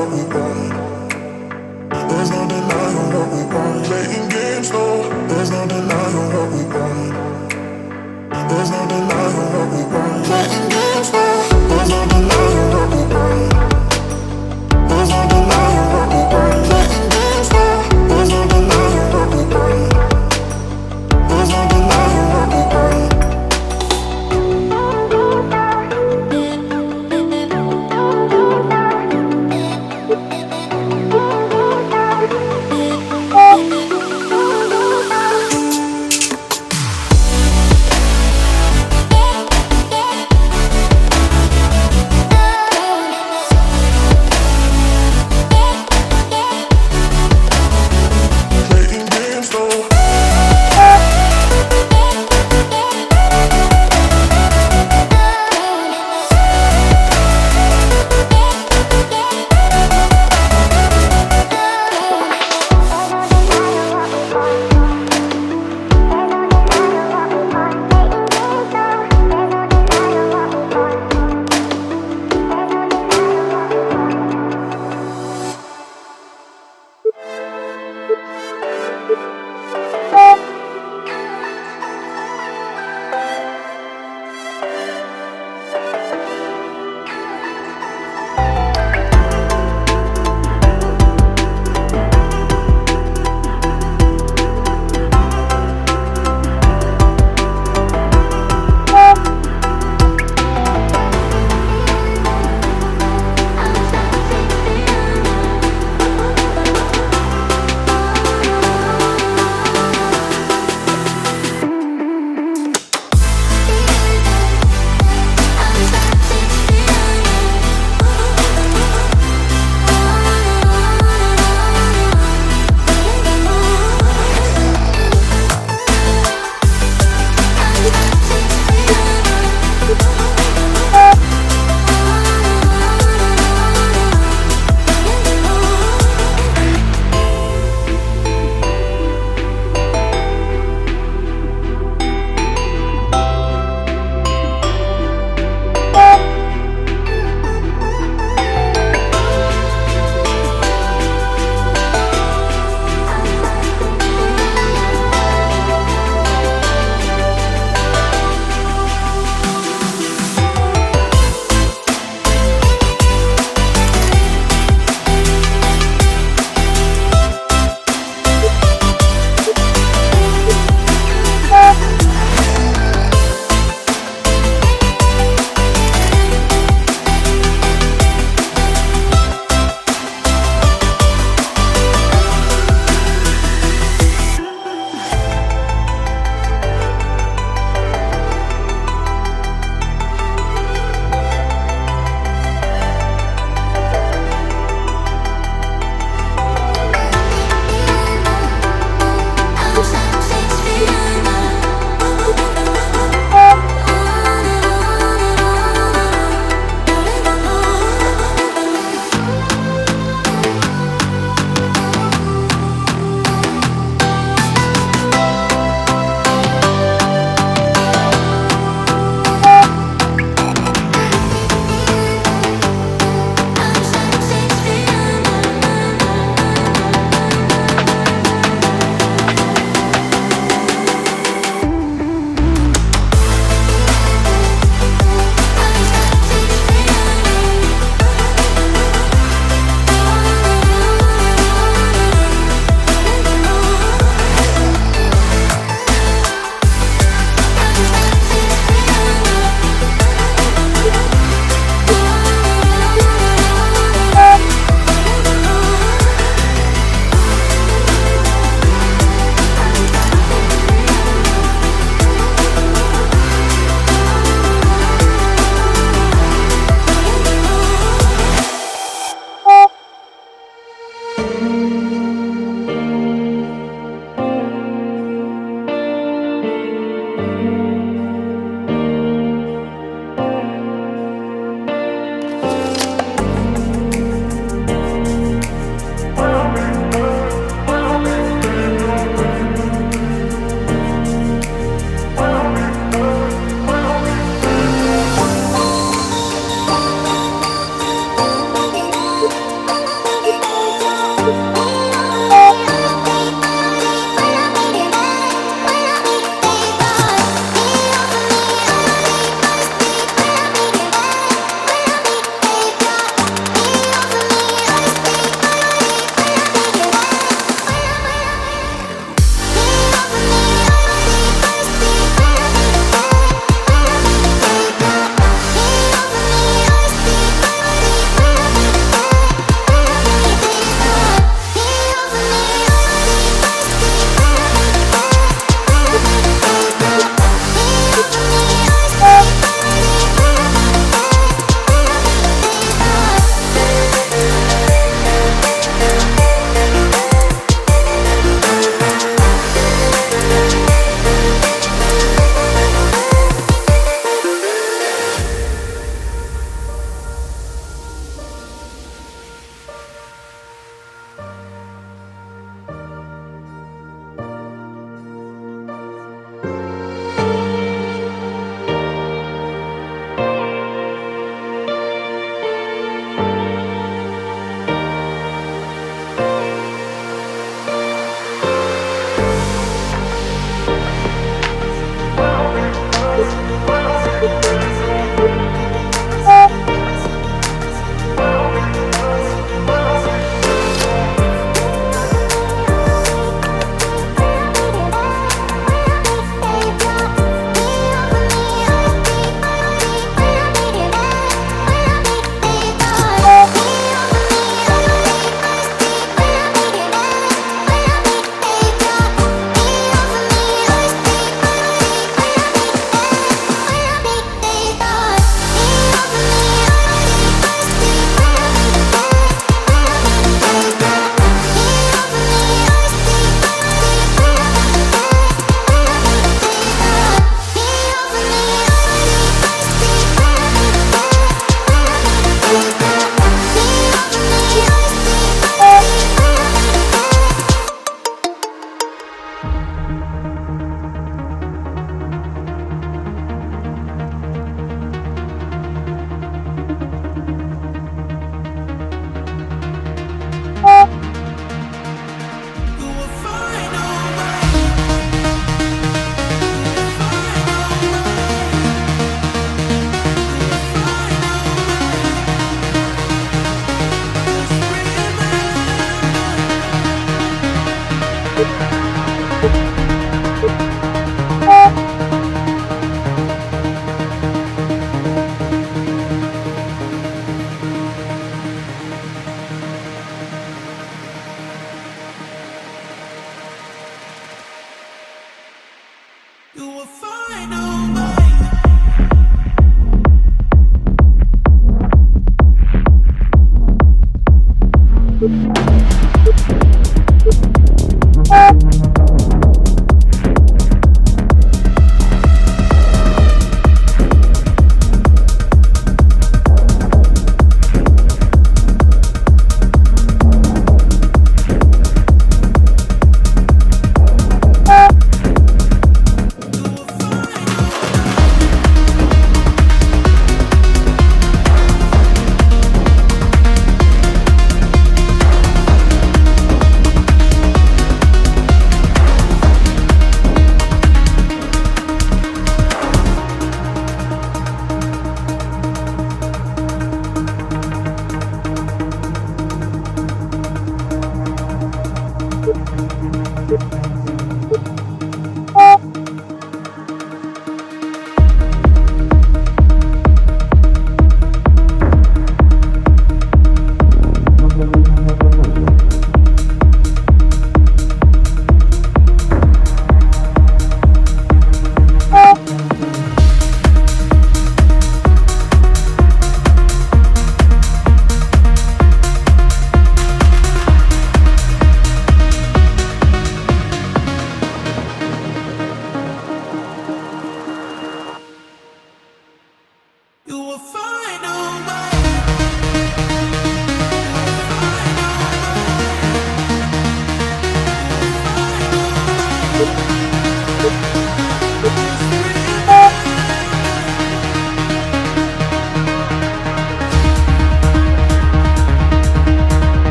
what we want. There's no denying what we want. Playing games, no. There's no denying what we want. There's no denying what we want. Playing games, no. There's no denying what we want. There's no denying what we want. Playing games, no. There's no denying what we want. There's no denying what we want.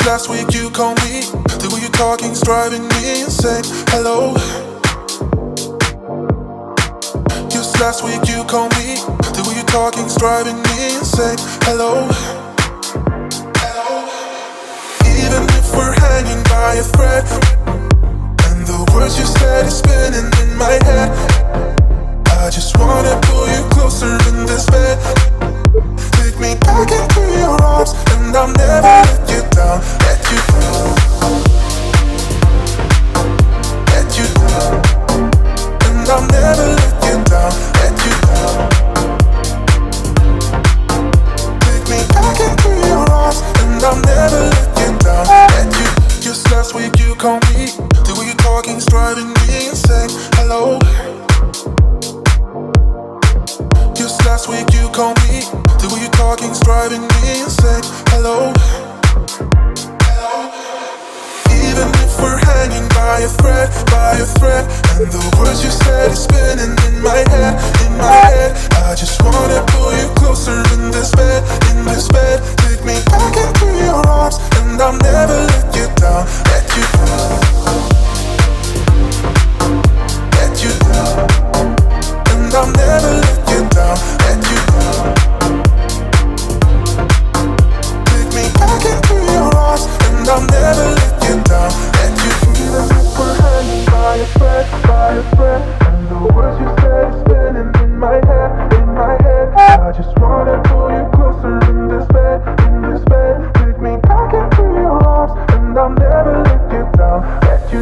Last week you called me, the way you're talking's driving me insane. Hello. Just last week you called me, the way you're talking's driving me insane. Hello. Even if we're hanging by a thread, and the words you said is spinning in my head, I just wanna pull you closer in this bed. Take me back into your arms, and I'll never let you down. Let you down. Let you down. And I'll never let you down. Let you down. Take me back into your arms, and I'll never let you down. Let you. Just last week you called me, the way you're talking's driving me insane. Hello. Just last week you called me, the way you're talking's driving me insane. Hello. Even if we're hanging by a thread, and the words you said is spinning in my head, I just wanna pull you closer in this bed, Take me back into your arms, and I'll never let you down, let you down, let you down, and I'll never let you down, let you down. Take me back into your arms, and I'll never let you down, let you. Even if we're hanging by a thread, and the words you said is spinning in my head, I just wanna pull you closer in this bed, Take me back into your arms, and I'll never let you down, let you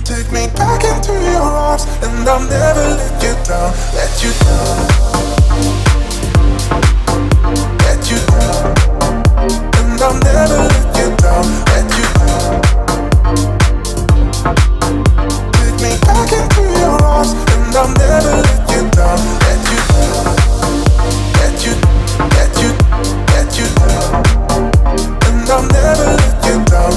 Take me back into your arms, and I'll never let you down, let you down, let you down, and I'll never let you down, let you down. Take me back into your arms, and I'll never let you down, let you down, let you, let you, let you down, and I'll never let you down.